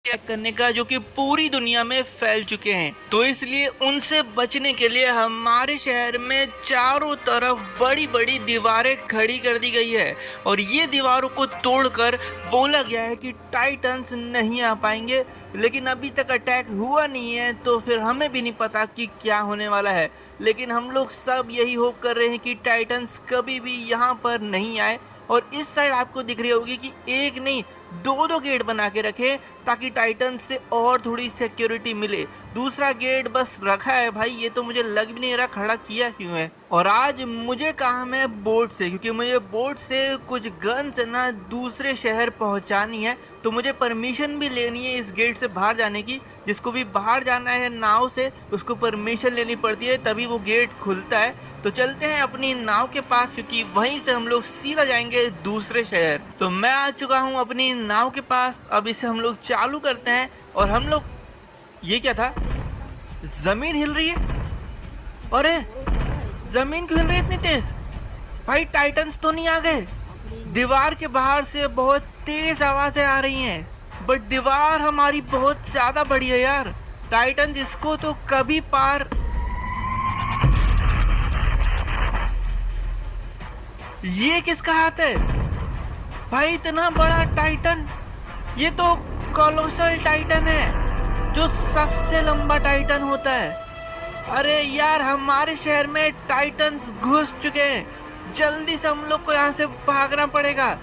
Attack करने का जो कि पूरी दुनिया में फैल चुके हैं। तो इसलिए उनसे बचने के लिए हमारे शहर में चारों तरफ बड़ी बड़ी दीवारें खड़ी कर दी गई है और ये दीवारों को तोड़कर बोला गया है कि टाइटन्स नहीं आ पाएंगे। लेकिन अभी तक अटैक हुआ नहीं है तो फिर हमें भी नहीं पता कि क्या होने वाला है। लेकिन हम लोग सब यही होप कर रहे हैं कि टाइटन्स कभी भी यहाँ पर नहीं आए। और इस साइड आपको दिख रही होगी कि एक नहीं दो दो गेट बना के रखे ताकि टाइटन से और थोड़ी सिक्योरिटी मिले। दूसरा गेट बस रखा है भाई, ये तो मुझे लग भी नहीं रहा खड़ा किया क्यों है। और आज मुझे काम है बोट से, क्योंकि मुझे बोट से कुछ गन्स ना दूसरे शहर पहुंचानी है। तो मुझे परमिशन भी लेनी है इस गेट से बाहर जाने की। जिसको भी बाहर जाना है नाव से उसको परमिशन लेनी पड़ती है, तभी वो गेट खुलता है। तो चलते हैं अपनी नाव के पास, क्योंकि वहीं से हम लोग सीधा जाएंगे दूसरे शहर। तो मैं आ चुका हूँ अपनी नाव के पास, अब इसे हम लोग चालू करते हैं। और हम लोग, ये क्या था, जमीन हिल रही है। अरे जमीन क्यों हिल रही है इतनी तेज? भाई टाइटन्स तो नहीं आ गए? दीवार के बाहर से बहुत तेज आवाजें आ रही हैं, बट दीवार हमारी बहुत ज्यादा बड़ी है यार। टाइटन्स इसको तो कभी पार। ये किसका हाथ है भाई? इतना बड़ा टाइटन! ये तो कोलोसल टाइटन है, जो सबसे लंबा टाइटन होता है। अरे यार हमारे शहर में टाइटन्स घुस चुके हैं, जल्दी से हम लोग को यहाँ से भागना पड़ेगा।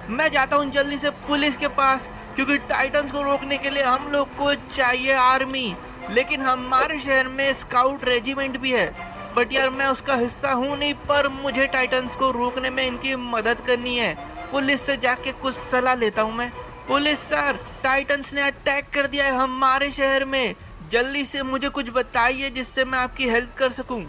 मैं जाता हूँ जल्दी से पुलिस के पास, क्योंकि टाइटन्स को रोकने के लिए हम लोग को चाहिए आर्मी। लेकिन हमारे शहर में स्काउट रेजिमेंट भी है, बट यार मैं उसका हिस्सा हूँ नहीं। पर मुझे टाइटन्स को रोकने में इनकी मदद करनी है। पुलिस से जाके कुछ सलाह लेता हूँ मैं। पुलिस सर, टाइटन्स ने अटैक कर दिया है हमारे शहर में, जल्दी से मुझे कुछ बताइए जिससे मैं आपकी हेल्प कर सकूं।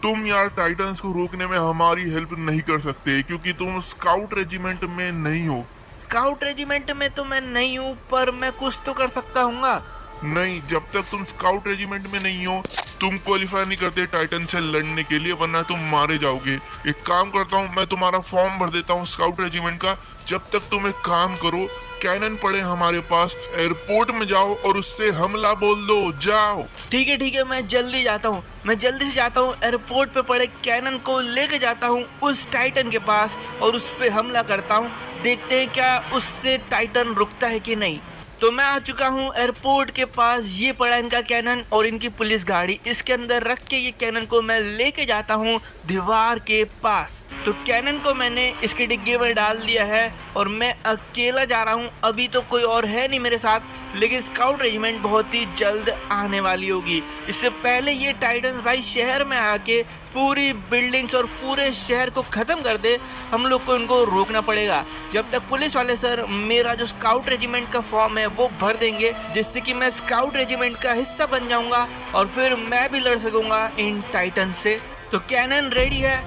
तुम यार टाइटन्स को रोकने में हमारी हेल्प नहीं कर सकते, क्योंकि तुम स्काउट रेजिमेंट में नहीं हो। स्काउट रेजिमेंट में तो मैं नहीं हूँ, पर मैं कुछ तो कर सकता हूँ। नहीं, जब तक तुम स्काउट रेजिमेंट में नहीं हो तुम क्वालिफाई नहीं करते टाइटन से लड़ने के लिए, वरना तुम मारे जाओगे। एक काम करता हूँ, मैं तुम्हारा फॉर्म भर देता हूँ स्काउट रेजिमेंट का। जब तक तुम एक काम करो, कैनन पड़े हमारे पास, एयरपोर्ट में जाओ और उससे हमला बोल दो। जाओ। ठीक है, मैं जल्दी जाता हूँ। मैं जल्दी से जाता हूँ, एयरपोर्ट पे पड़े कैनन को लेके जाता हूँ उस टाइटन के पास और उस पे हमला करता हूँ। देखते हैं क्या उससे टाइटन रुकता है कि नहीं। तो मैं आ चुका हूँ एयरपोर्ट के पास। ये पड़ा इनका कैनन और इनकी पुलिस गाड़ी, इसके अंदर रख के ये कैनन को मैं लेके जाता हूँ दीवार के पास। तो कैनन को मैंने इसके डिग्गे में डाल दिया है और मैं अकेला जा रहा हूँ। अभी तो कोई और है नहीं मेरे साथ, लेकिन स्काउट रेजिमेंट बहुत ही जल्द आने वाली होगी। इससे पहले ये टाइटन्स भाई शहर में आके पूरी बिल्डिंग्स और पूरे शहर को ख़त्म कर दे, हम लोग को इनको रोकना पड़ेगा। जब तक पुलिस वाले सर मेरा जो स्काउट रेजिमेंट का फॉर्म है वो भर देंगे, जिससे कि मैं स्काउट रेजिमेंट का हिस्सा बन जाऊंगा और फिर मैं भी लड़ सकूंगा इन टाइटन से। तो कैनन रेडी है,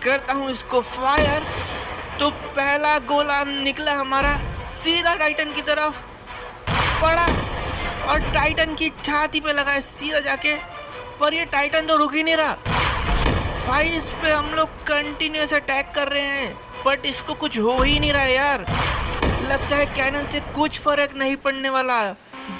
करता हूँ इसको फायर। तो पहला गोला निकला हमारा सीधा टाइटन की तरफ, पड़ा और टाइटन की छाती पे लगा है सीधा जाके। पर ये टाइटन तो रुक ही नहीं रहा भाई, इस पे हम लोग कंटिन्यूस अटैक कर रहे हैं बट इसको कुछ हो ही नहीं रहा है यार। लगता है कैनन से कुछ फर्क नहीं पड़ने वाला।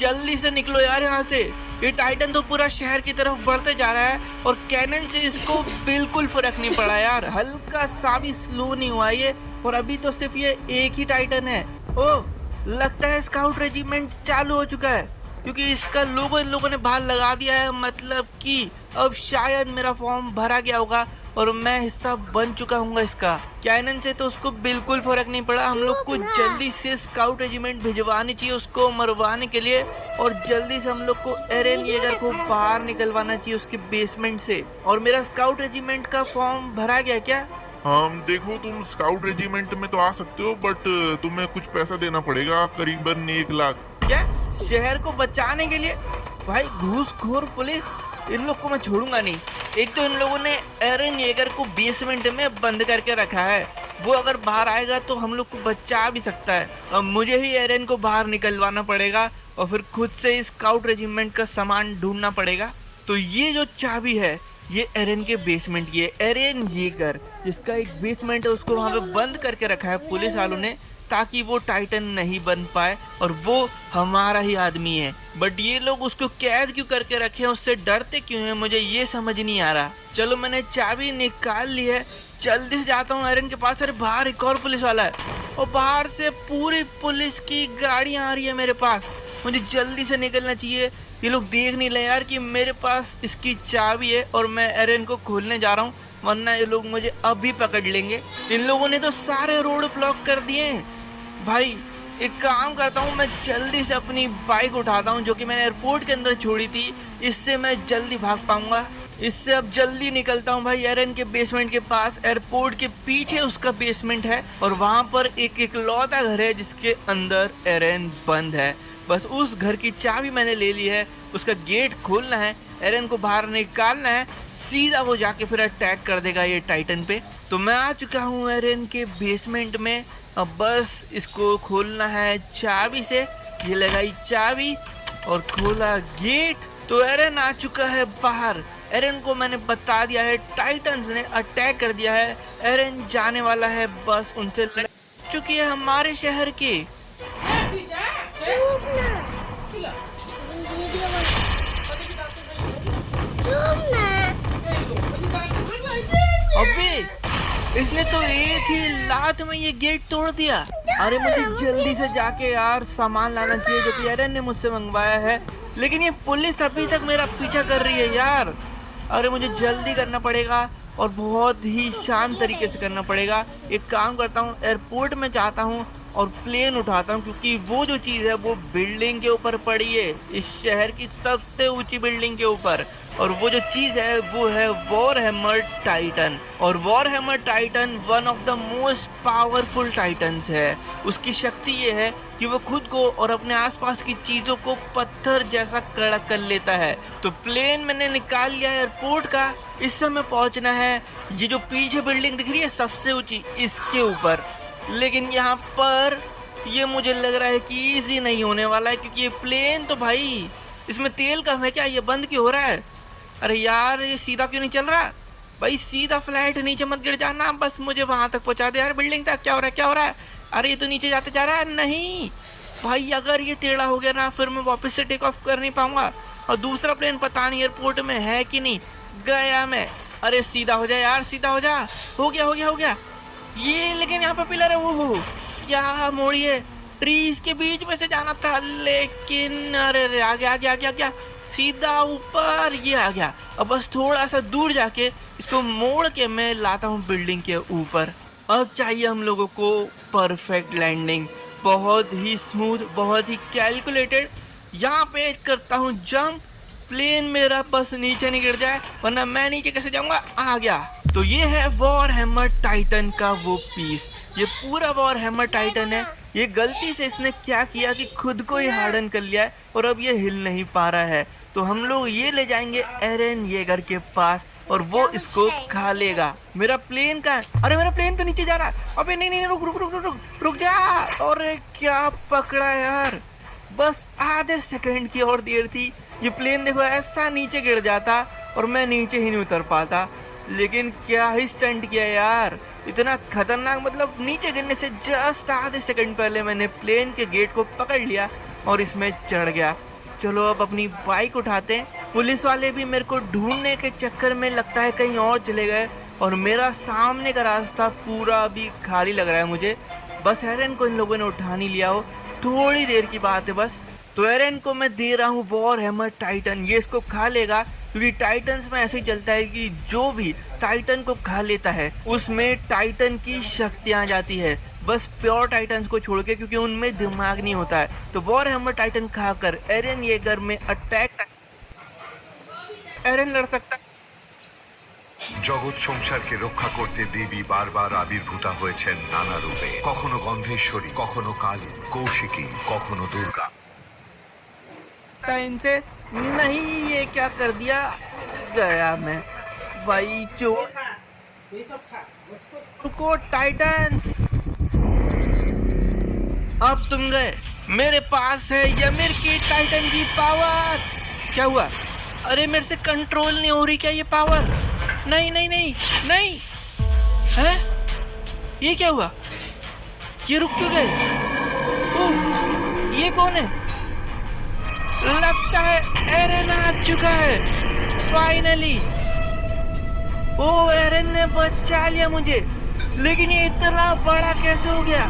जल्दी से निकलो यार यहाँ से। ये टाइटन तो पूरा शहर की तरफ बढ़ते जा रहा है और कैनन से इसको बिल्कुल फर्क नहीं पड़ा यार, हल्का सा भी स्लो नहीं हुआ ये। और अभी तो सिर्फ ये एक ही टाइटन है। ओह, लगता है स्काउट रेजिमेंट चालू हो चुका है, क्योंकि इसका लोगो इन लोगों ने बाहर लगा दिया है। मतलब कि अब शायद मेरा फॉर्म भरा गया होगा और मैं हिस्सा बन चुका हूँ इसका। कैनन से तो उसको बिल्कुल फर्क नहीं पड़ा। हम लोग को जल्दी से स्काउट रेजिमेंट भिजवानी चाहिए उसको मरवाने के लिए, और जल्दी से हम लोग को एरेन येगर को बाहर निकलवाना चाहिए उसके बेसमेंट से। और मेरा स्काउट रेजिमेंट का फॉर्म भरा गया क्या? हाँ देखो, तुम स्काउट रेजिमेंट में तो आ सकते हो, बट तुम्हें कुछ पैसा देना पड़ेगा, करीबन 1 लाख। क्या? शहर को बचाने के लिए? भाई घूसखोर पुलिस, इन लोग को मैं छोड़ूंगा नहीं। एक तो इन लोगों ने एरन येगर को बेसमेंट में बंद करके रखा है, वो अगर बाहर आएगा तो हम लोग को बचा भी सकता है। अब मुझे ही एरन को बाहर निकलवाना पड़ेगा और फिर खुद से स्काउट रेजिमेंट का सामान ढूंढना पड़ेगा। तो ये जो चाबी है ये एरन के बेसमेंट की है। एरन येगर जिसका एक बेसमेंट है उसको वहाँ पे बंद करके रखा है पुलिस वालों ने, ताकि वो टाइटन नहीं बन पाए और वो हमारा ही आदमी है। बट ये लोग उसको कैद क्यों करके रखे हैं, उससे डरते क्यों हैं, मुझे ये समझ नहीं आ रहा। चलो मैंने चाबी निकाल ली है, जल्दी से जाता हूँ एरन के पास। अरे बाहर एक और पुलिस वाला है और बाहर से पूरी पुलिस की गाड़ियाँ आ रही है मेरे पास। मुझे जल्दी से निकलना चाहिए, ये लोग देख नहीं ले यार कि मेरे पास इसकी चाबी है और मैं एरन को खोलने जा रहा हूँ, वरना ये लोग मुझे अभी पकड़ लेंगे। इन लोगों ने तो सारे रोड ब्लॉक कर दिए हैं। भाई एक काम करता हूँ, मैं जल्दी से अपनी बाइक उठाता हूँ जो कि मैंने एयरपोर्ट के अंदर छोड़ी थी, इससे मैं जल्दी भाग पाऊंगा। इससे अब जल्दी निकलता हूँ भाई एरन के बेसमेंट के पास। एयरपोर्ट के पीछे उसका बेसमेंट है और वहाँ पर एक इकलौता घर है जिसके अंदर एरन बंद है। बस उस घर की चाबी मैंने ले ली है, उसका गेट खोलना है, एरन को बाहर निकालना है, सीधा वो जाके फिर अटैक कर देगा ये टाइटन पे। तो मैं आ चुका हूँ एरन के बेसमेंट में, अब बस इसको खोलना है चाबी से। ये लगाई चाबी और खोला गेट, तो एरन आ चुका है बाहर। एरन को मैंने बता दिया है टाइटन्स ने अटैक कर दिया है, एरन जाने वाला है, बस उनसे लड़ चुकी है हमारे शहर की। अबे इसने तो एक ही लात में ये गेट तोड़ दिया। अरे मुझे जल्दी से जाके यार सामान लाना चाहिए जो कि एरन ने मुझसे मंगवाया है, लेकिन ये पुलिस अभी तक मेरा पीछा कर रही है यार। अरे मुझे जल्दी करना पड़ेगा और बहुत ही शांत तरीके से करना पड़ेगा। एक काम करता हूँ, एयरपोर्ट में जाता हूँ और प्लेन उठाता हूँ, क्योंकि वो जो चीज़ है वो बिल्डिंग के ऊपर पड़ी है, इस शहर की सबसे ऊंची बिल्डिंग के ऊपर। और वो जो चीज़ है वो है वॉरहेमर टाइटन। और Warhammer Titan one of the most powerful titans है। उसकी शक्ति ये है कि वो खुद को और अपने आसपास की चीज़ों को पत्थर जैसा कड़ा कर लेता है। तो प्लेन मैंने निकाल लिया है एयरपोर्ट का, इस समय पहुंचना है ये जो पीछे बिल्डिंग दिख रही है सबसे ऊंची, इसके ऊपर। लेकिन यहाँ पर ये मुझे लग रहा है कि इजी नहीं होने वाला है, क्योंकि ये प्लेन तो भाई इसमें तेल कम है क्या, ये बंद क्यों हो रहा है? अरे यार ये सीधा क्यों नहीं चल रहा भाई? सीधा फ्लैट नीचे मत गिर जाना, बस मुझे वहां तक पहुंचा दे यार बिल्डिंग तक। क्या हो रहा है, क्या हो रहा है? अरे ये तो नीचे जाते जा रहा है। नहीं भाई, अगर ये टेढ़ा हो गया ना फिर मैं वापस से टेक ऑफ कर नहीं पाऊंगा। और दूसरा प्लेन पता नहीं एयरपोर्ट में है कि नहीं, गया मैं। अरे सीधा हो जा यार, सीधा हो जा। हो गया हो गया हो गया ये, लेकिन यहाँ पे पिलर है। वो क्या मोड़ी है, ट्रीज के बीच में से जाना था, लेकिन अरे आ गया आ गया आ गया आ गया, सीधा ऊपर ये आ गया। अब बस थोड़ा सा दूर जाके इसको मोड़ के मैं लाता हूँ बिल्डिंग के ऊपर। अब चाहिए हम लोगों को परफेक्ट लैंडिंग, बहुत ही स्मूथ, बहुत ही कैलकुलेटेड। यहाँ पे करता हूँ जंप, प्लेन मेरा बस नीचे नहीं गिर जाए, वरना मैं नीचे कैसे जाऊंगा। आ गया। तो ये है वॉरहेमर टाइटन का वो पीस, ये पूरा वॉरहेमर टाइटन है। ये गलती से इसने क्या किया कि खुद को ही हार्डन कर लिया है और अब ये हिल नहीं पा रहा है। तो हम लोग ये ले जाएंगे एरन येगर के पास और वो इसको खा लेगा। मेरा प्लेन का, अरे मेरा प्लेन तो नीचे जा रहा है। अबे नहीं नहीं, रुक रुक रुक रुक रुक रुक जा। अरे क्या पकड़ा यार, बस आधे सेकंड की और देर थी। ये प्लेन देखो ऐसा नीचे गिर जाता और मैं नीचे ही नहीं उतर पाता। लेकिन क्या ही स्टंट किया यार, इतना खतरनाक, मतलब नीचे गिरने से जस्ट आधे सेकंड पहले मैंने प्लेन के गेट को पकड़ लिया और इसमें चढ़ गया। चलो अब अपनी बाइक उठाते हैं। पुलिस वाले भी मेरे को ढूंढने के चक्कर में लगता है कहीं और चले गए और मेरा सामने का रास्ता पूरा अभी खाली लग रहा है मुझे। बस एरन को इन लोगों ने उठा नहीं लिया हो, थोड़ी देर की बात है बस। तो एरन को मैं दे रहा हूँ वॉरहेमर टाइटन, ये इसको खा लेगा, क्योंकि टाइटन्स में ऐसे ही चलता है कि जो भी टाइटन को खा लेता है उसमें टाइटन की शक्तियाँ आ जाती है, बस प्योर टाइटन्स को छोड़ के, क्योंकि उनमें दिमाग नहीं होता है। तो वॉरहेमर टाइटन खाकर एरन येगर में अटैक, एरन लड़ सकता। জগৎ সংসারকে রক্ষা করতে দেবী বারবার আবির্ভূতা হয়েছেন নানা রূপে, কখনো গন্ধেশ্বরী, কখনো কালী, কৌশিকী, কখনো দুর্গা। इनसे नहीं, ये क्या कर दिया, गया मैं भाई। चोर रुको टाइटन्स, अब तुम गए। मेरे पास है यमिर की टाइटन की पावर। क्या हुआ? अरे मेरे से कंट्रोल नहीं हो रही क्या ये पावर? नहीं नहीं नहीं नहीं, है ये क्या हुआ? ये रुक क्यों गए? ओह, ये कौन है? लगता है एरन आ चुका है फाइनली। ओ एरन ने बचा लिया मुझे, लेकिन ये इतना बड़ा कैसे हो गया?